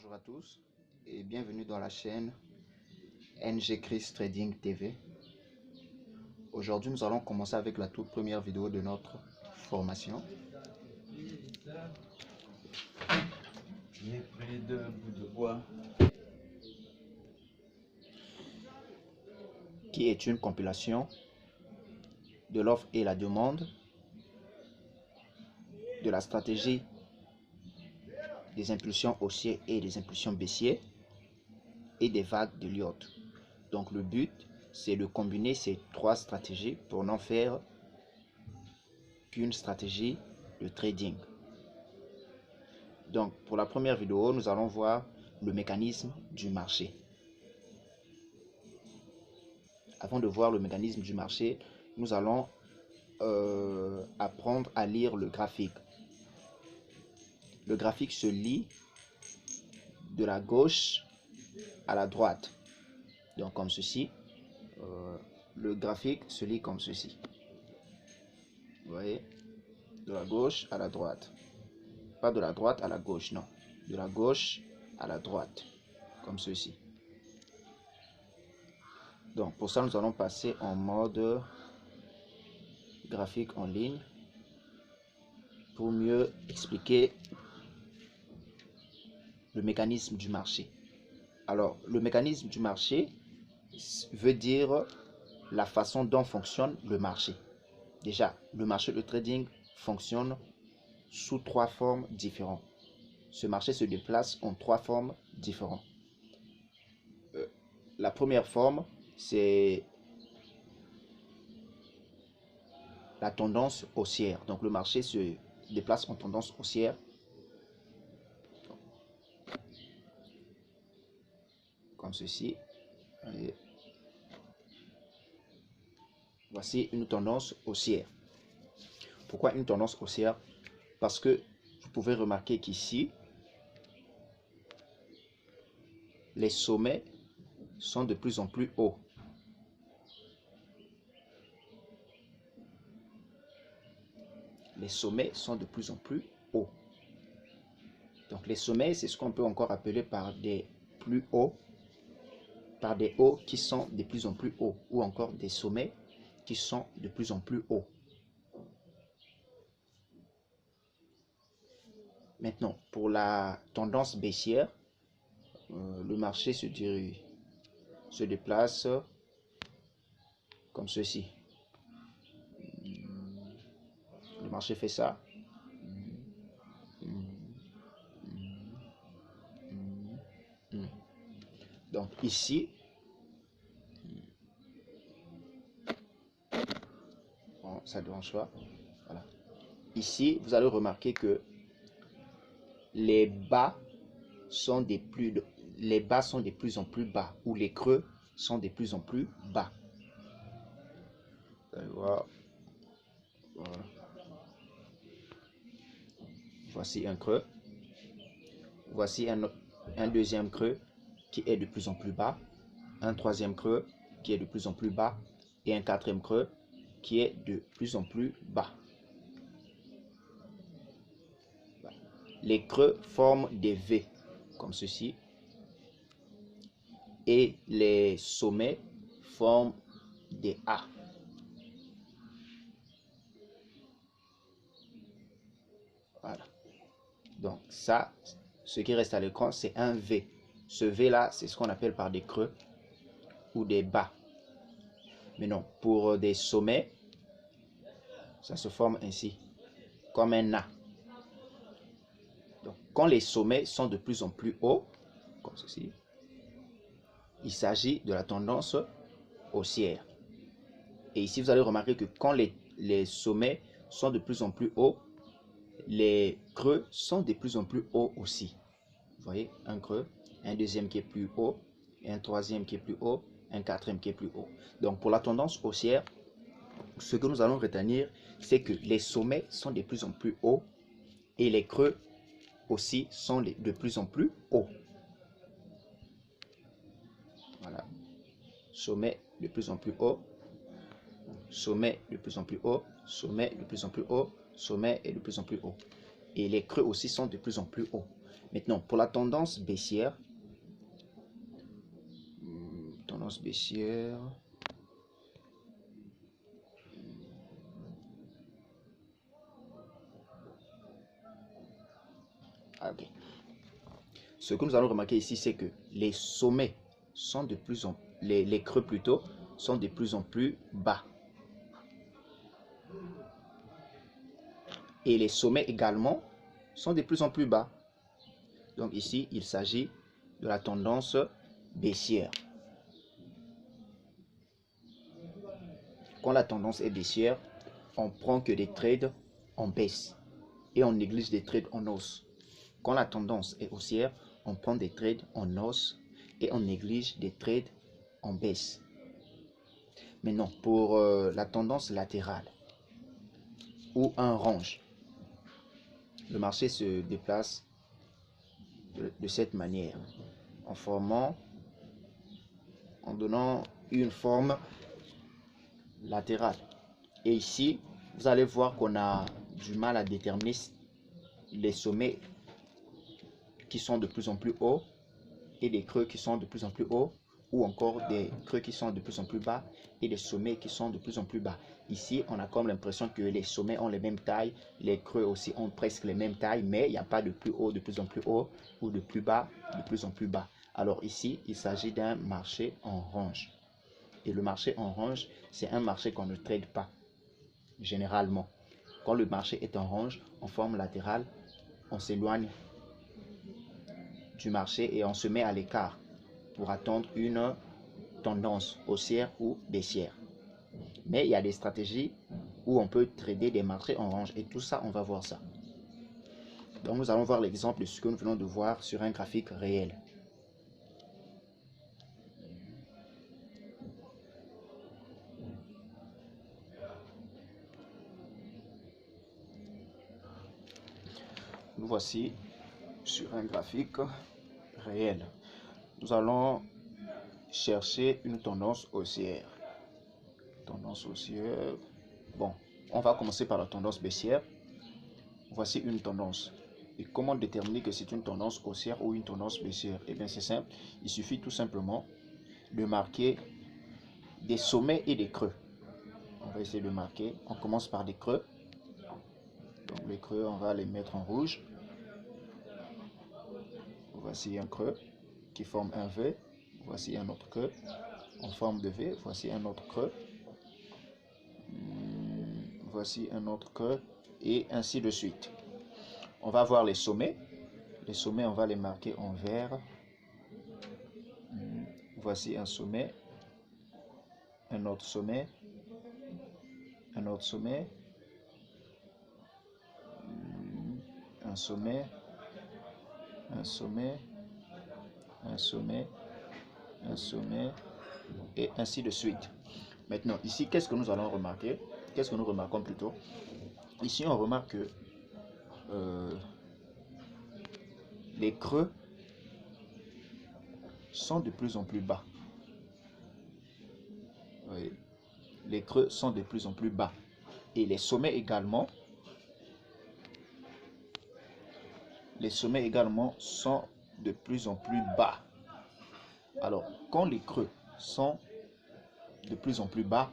Bonjour à tous et bienvenue dans la chaîne NG Chris Trading TV. Aujourd'hui, nous allons commencer avec la toute première vidéo de notre formation. J'ai pris 2 bouts de bois. Qui est une compilation de l'offre et la demande, de la stratégie des impulsions haussières et des impulsions baissières et des vagues de Elliott. Donc le but, c'est de combiner ces trois stratégies pour n'en faire qu'une stratégie de trading. Donc pour la première vidéo, nous allons voir le mécanisme du marché. Avant de voir le mécanisme du marché, nous allons apprendre à lire le graphique. Le graphique se lit de la gauche à la droite. Donc comme ceci. Le graphique se lit comme ceci. Vous voyez? De la gauche à la droite. Pas de la droite à la gauche, non. De la gauche à la droite. Comme ceci. Donc pour ça, nous allons passer en mode graphique en ligne pour mieux expliquer le mécanisme du marché. Alors, le mécanisme du marché veut dire la façon dont fonctionne le marché. Déjà, le marché de trading fonctionne sous trois formes différentes. Ce marché se déplace en trois formes différentes. La première forme, c'est la tendance haussière. Donc, le marché se déplace en tendance haussière. Comme ceci. Et voici une tendance haussière. Pourquoi une tendance haussière? Parce que vous pouvez remarquer qu'ici, les sommets sont de plus en plus hauts. Les sommets sont de plus en plus hauts. Donc les sommets, c'est ce qu'on peut encore appeler par des plus hauts, par des hauts qui sont de plus en plus hauts, ou encore des sommets qui sont de plus en plus hauts. Maintenant, pour la tendance baissière, le marché se déplace comme ceci. Le marché fait ça. Donc ici, bon, ça ne dérange pas. Voilà. Ici, vous allez remarquer que les bas sont de plus en plus bas, ou les creux sont de plus en plus bas. Vous allez voir. Voilà. Voici un creux. Voici un deuxième creux qui est de plus en plus bas. Un troisième creux qui est de plus en plus bas. Et un quatrième creux qui est de plus en plus bas. Les creux forment des V comme ceci. Et les sommets forment des A. Voilà. Donc ça, ce qui reste à l'écran, c'est un V. Ce V là, c'est ce qu'on appelle par des creux ou des bas. Mais non, pour des sommets, ça se forme ainsi, comme un A. Donc quand les sommets sont de plus en plus hauts, comme ceci, il s'agit de la tendance haussière. Et ici, vous allez remarquer que quand les sommets sont de plus en plus hauts, les creux sont de plus en plus hauts aussi. Vous voyez, un creux, un deuxième qui est plus haut, et un troisième qui est plus haut, un quatrième qui est plus haut. Donc pour la tendance haussière, ce que nous allons retenir, c'est que les sommets sont de plus en plus hauts et les creux aussi sont de plus en plus hauts. Voilà. Sommet de plus en plus haut, sommet de plus en plus haut, sommet de plus en plus haut, sommet et de plus en plus haut. et les creux aussi sont de plus en plus hauts. Maintenant, pour la tendance baissière, ok. Ce que nous allons remarquer ici, c'est que les sommets sont de plus en les creux plutôt sont de plus en plus bas. Et les sommets également sont de plus en plus bas. Donc ici, il s'agit de la tendance baissière. Quand la tendance est baissière, on prend que des trades en baisse et on néglige des trades en hausse. Quand la tendance est haussière, on prend des trades en hausse et on néglige des trades en baisse. Maintenant, pour la tendance latérale ou un range, le marché se déplace de cette manière, en donnant une forme latérale. Et ici, vous allez voir qu'on a du mal à déterminer les sommets qui sont de plus en plus hauts et des creux qui sont de plus en plus hauts, ou encore des creux qui sont de plus en plus bas et des sommets qui sont de plus en plus bas. Ici, on a comme l'impression que les sommets ont les mêmes tailles, les creux aussi ont presque les mêmes tailles, mais il n'y a pas de plus haut de plus en plus haut ou de plus bas de plus en plus bas. Alors ici, il s'agit d'un marché en range. Et le marché en range, c'est un marché qu'on ne trade pas, généralement. Quand le marché est en range, en forme latérale, on s'éloigne du marché et on se met à l'écart pour attendre une tendance haussière ou baissière. Mais il y a des stratégies où on peut trader des marchés en range et tout ça, on va voir ça. Donc nous allons voir l'exemple de ce que nous venons de voir sur un graphique réel. Nous voici sur un graphique réel. Nous allons chercher une tendance haussière. Tendance haussière. Bon, on va commencer par la tendance baissière. Voici une tendance. Et comment déterminer que c'est une tendance haussière ou une tendance baissière? Eh bien, c'est simple. Il suffit tout simplement de marquer des sommets et des creux. On va essayer de marquer. On commence par des creux. Donc les creux, on va les mettre en rouge. Voici un creux qui forme un V. Voici un autre creux en forme de V. Voici un autre creux. Voici un autre creux et ainsi de suite. On va voir les sommets. Les sommets, on va les marquer en vert. Voici un sommet, un autre sommet, un autre sommet, un sommet, un sommet, un sommet, un sommet, et ainsi de suite. Maintenant, ici, qu'est-ce que nous allons remarquer? Qu'est-ce que nous remarquons plutôt? Ici, on remarque que les creux sont de plus en plus bas. Oui. Les creux sont de plus en plus bas. Et les sommets également. Les sommets également sont de plus en plus bas. Alors, quand les creux sont de plus en plus bas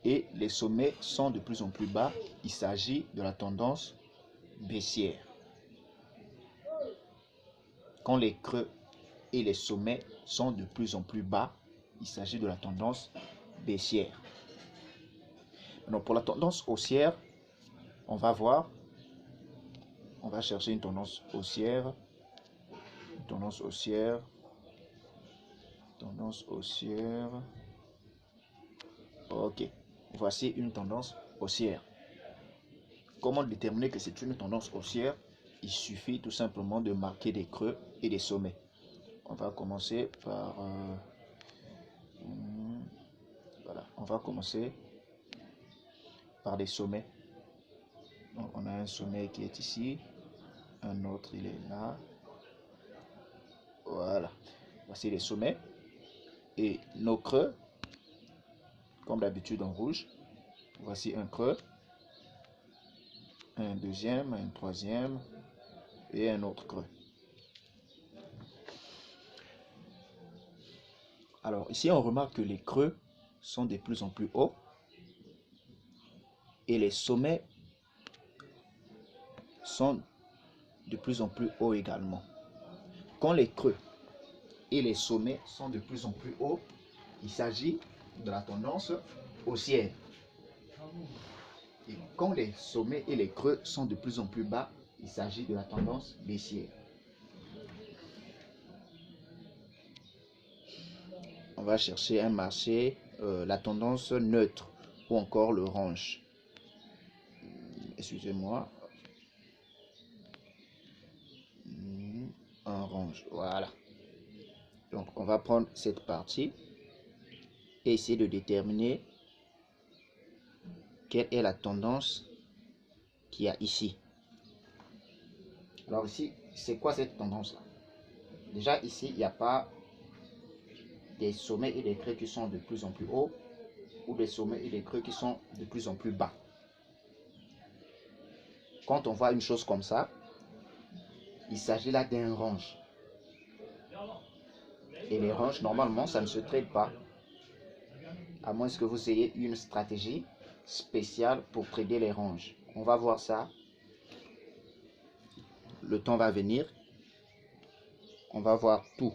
et les sommets sont de plus en plus bas, il s'agit de la tendance baissière. Quand les creux et les sommets sont de plus en plus bas, il s'agit de la tendance baissière. Donc pour la tendance haussière, on va voir, on va chercher une tendance haussière, tendance haussière, tendance haussière. Ok, voici une tendance haussière. Comment déterminer que c'est une tendance haussière? Il suffit tout simplement de marquer des creux et des sommets. On va commencer par voilà, on va commencer par des sommets. Donc, on a un sommet qui est ici, un autre il est là. Voilà, voici les sommets et nos creux, comme d'habitude en rouge. Voici un creux, un deuxième, un troisième, et un autre creux. Alors ici on remarque que les creux sont de plus en plus hauts et les sommets sont de plus en plus hauts également. Quand les creux et les sommets sont de plus en plus hauts, il s'agit de la tendance haussière. Et quand les sommets et les creux sont de plus en plus bas, il s'agit de la tendance baissière. On va chercher un marché, la tendance neutre ou encore le range. Excusez-moi. Un range, voilà. Donc on va prendre cette partie et essayer de déterminer quelle est la tendance qu'il y a ici. Alors ici, c'est quoi cette tendance-là? Déjà ici, il n'y a pas des sommets et des creux qui sont de plus en plus hauts ou des sommets et des creux qui sont de plus en plus bas. Quand on voit une chose comme ça, il s'agit là d'un range. Et les ranges, normalement, ça ne se traite pas. À moins que vous ayez une stratégie spéciale pour trader les ranges. On va voir ça. Le temps va venir. On va voir tout.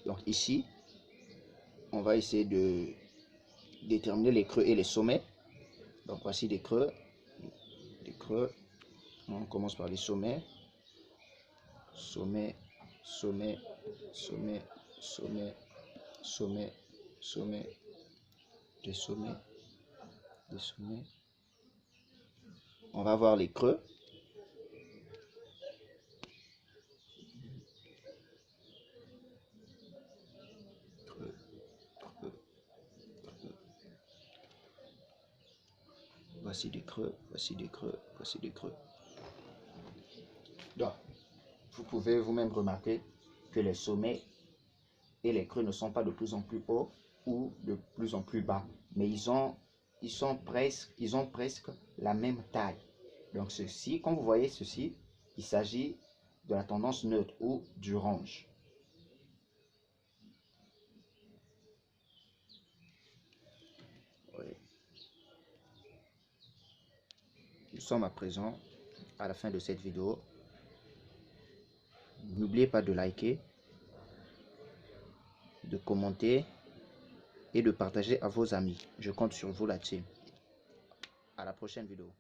Donc ici, on va essayer de déterminer les creux et les sommets. Donc voici des creux. Des creux. On commence par les sommets. Sommet, sommet, sommet, sommet, sommet, sommet, des sommets, des sommets. On va voir les creux. Creux, creux, creux. Voici des creux, voici des creux, voici des creux. Donc, vous pouvez vous-même remarquer que les sommets et les creux ne sont pas de plus en plus hauts ou de plus en plus bas, mais ils ont presque la même taille. Donc ceci, quand vous voyez ceci, il s'agit de la tendance neutre ou du range. Oui. Nous sommes à présent à la fin de cette vidéo. N'oubliez pas de liker, de commenter et de partager à vos amis. Je compte sur vous là-dessus. À la prochaine vidéo.